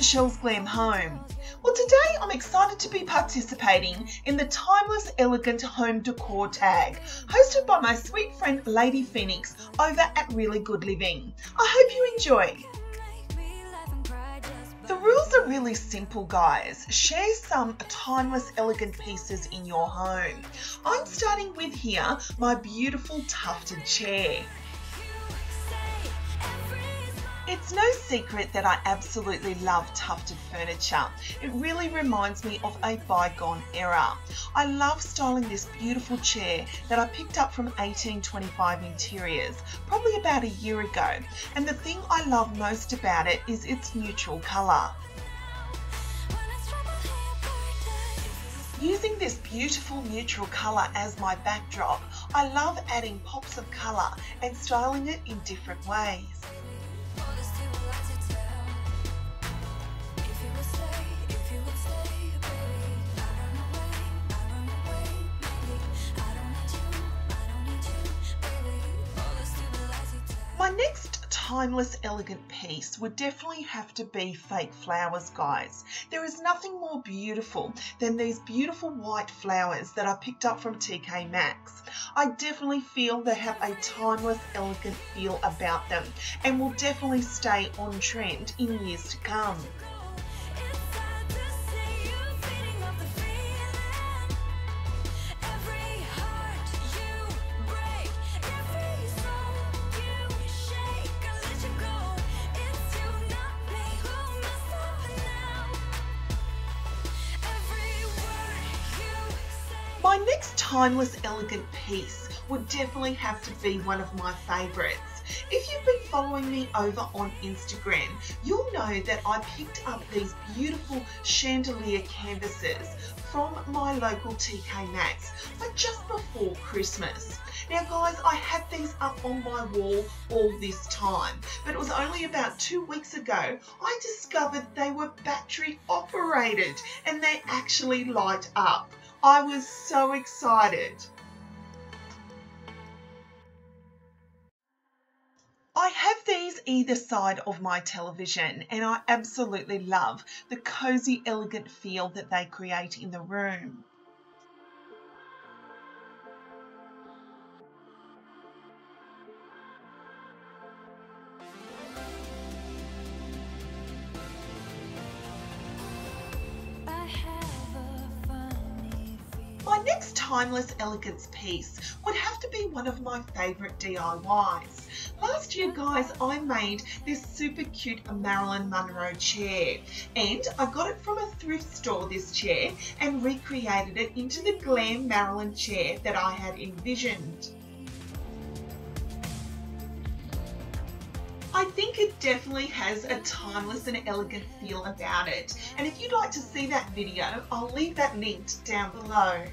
Shell's Glam Home. Well, today I'm excited to be participating in the Timeless Elegant Home Decor Tag, hosted by my sweet friend Lady PHEONIX over at Really Good Living. I hope you enjoy. The rules are really simple, guys. Share some timeless elegant pieces in your home. I'm starting with here my beautiful tufted chair. It's no secret that I absolutely love tufted furniture. It really reminds me of a bygone era. I love styling this beautiful chair that I picked up from 1825 Interiors probably about a year ago, and the thing I love most about it is its neutral colour. Using this beautiful neutral colour as my backdrop, I love adding pops of colour and styling it in different ways. My next timeless elegant piece would definitely have to be fake flowers, guys. There is nothing more beautiful than these beautiful white flowers that I picked up from TK Maxx. I definitely feel they have a timeless elegant feel about them and will definitely stay on trend in years to come. My next timeless elegant piece would definitely have to be one of my favourites. If you've been following me over on Instagram, you'll know that I picked up these beautiful chandelier canvases from my local TK Maxx, but just before Christmas. Now guys, I had these up on my wall all this time, but it was only about 2 weeks ago I discovered they were battery operated and they actually light up. I was so excited. I have these either side of my television and I absolutely love the cozy, elegant feel that they create in the room. My next timeless elegance piece would have to be one of my favourite DIYs. Last year, guys, I made this super cute MARILYN MUNROE chair, and I got it from a thrift store, this chair, and recreated it into the glam MARILYN chair that I had envisioned. I think it definitely has a timeless and elegant feel about it, and if you'd like to see that video, I'll leave that linked down below.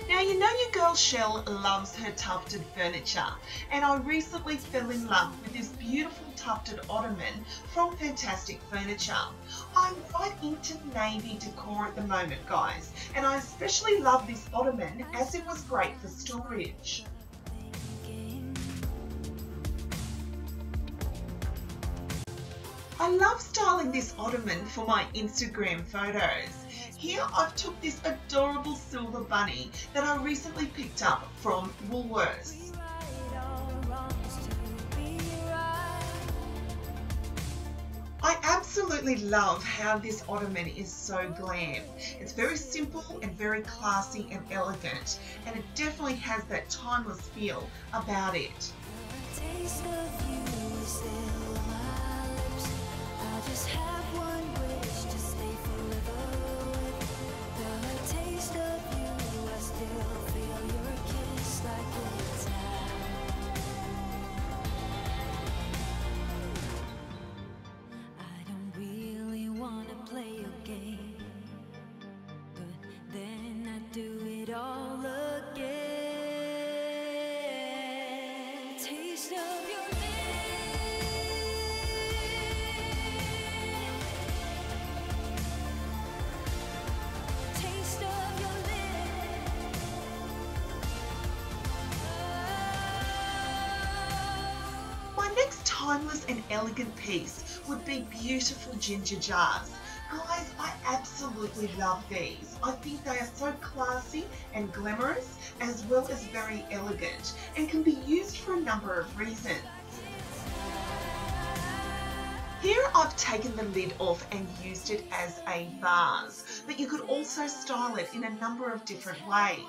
Now you know your girl Shell loves her tufted furniture, and I recently fell in love with this beautiful tufted ottoman from Fantastic Furniture. I'm right into navy decor at the moment, guys, and I especially love this ottoman as it was great for storage. I love styling this ottoman for my Instagram photos. Here I've took this adorable silver bunny that I recently picked up from Woolworths. I absolutely love how this ottoman is so glam. It's very simple and very classy and elegant, and it definitely has that timeless feel about it. Do it all again. timeless and elegant piece would be beautiful ginger jars. Guys, I absolutely love these. I think they are so classy and glamorous, as well as very elegant, and can be used for a number of reasons. Here I've taken the lid off and used it as a vase, but you could also style it in a number of different ways.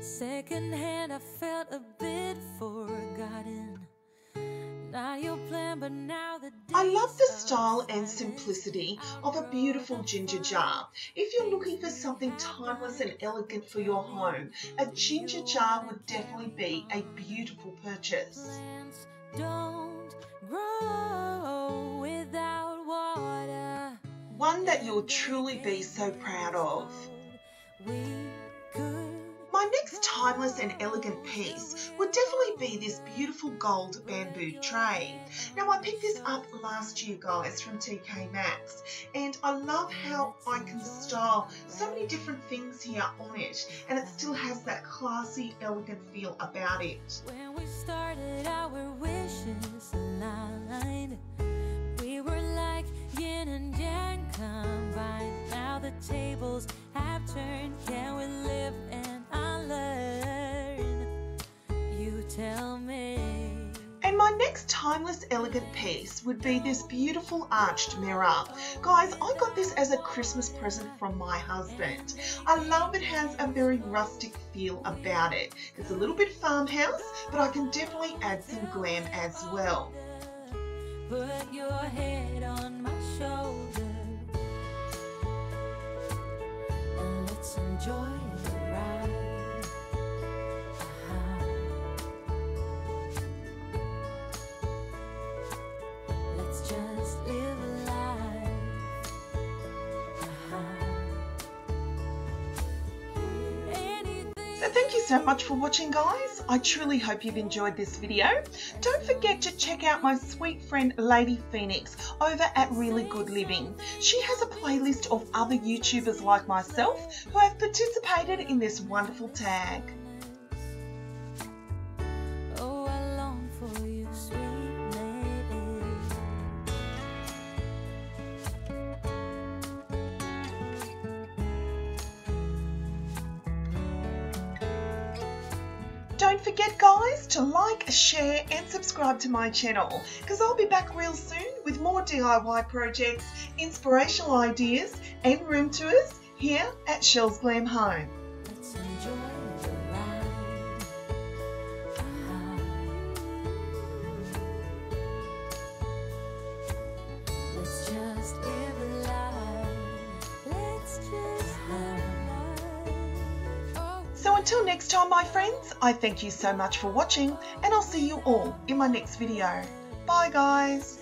Secondhand, I felt a bit forgotten. Not your plan, but now the I love the style and simplicity of a beautiful ginger jar. If you're looking for something timeless and elegant for your home, a ginger jar would definitely be a beautiful purchase. Don't grow without water. One that you'll truly be so proud of. My next timeless and elegant piece would definitely be this beautiful gold bamboo tray. Now, I picked this up last year, guys, from TK Maxx, and I love how I can style so many different things here on it, and it still has that classy, elegant feel about it. When we started, our wishes aligned. We were like yin and yang combined. Now the tables have turned. Can we live and unlearn? You tell me. And my next timeless elegant piece would be this beautiful arched mirror. Guys, I got this as a Christmas present from my husband. I love it has a very rustic feel about it. It's a little bit farmhouse, but I can definitely add some glam as well. Put your head on my shoulder and let's enjoy the ride. Let's just live life. So thank you so much for watching, guys. I truly hope you've enjoyed this video. Don't forget to check out my sweet friend Lady Phoenix over at Really Good Living. She has a playlist of other YouTubers like myself who have participated in this wonderful tag. Oh, I long for you, sweet lady. Don't forget, guys, to like, share and subscribe to my channel, because I'll be back real soon with more DIY projects, inspirational ideas and room tours here at Shell's Glam Home. Let's enjoy the ride. Let's just live life. Let's just live life. Oh. So until next time, my friends, I thank you so much for watching, and I'll see you all in my next video. Bye, guys.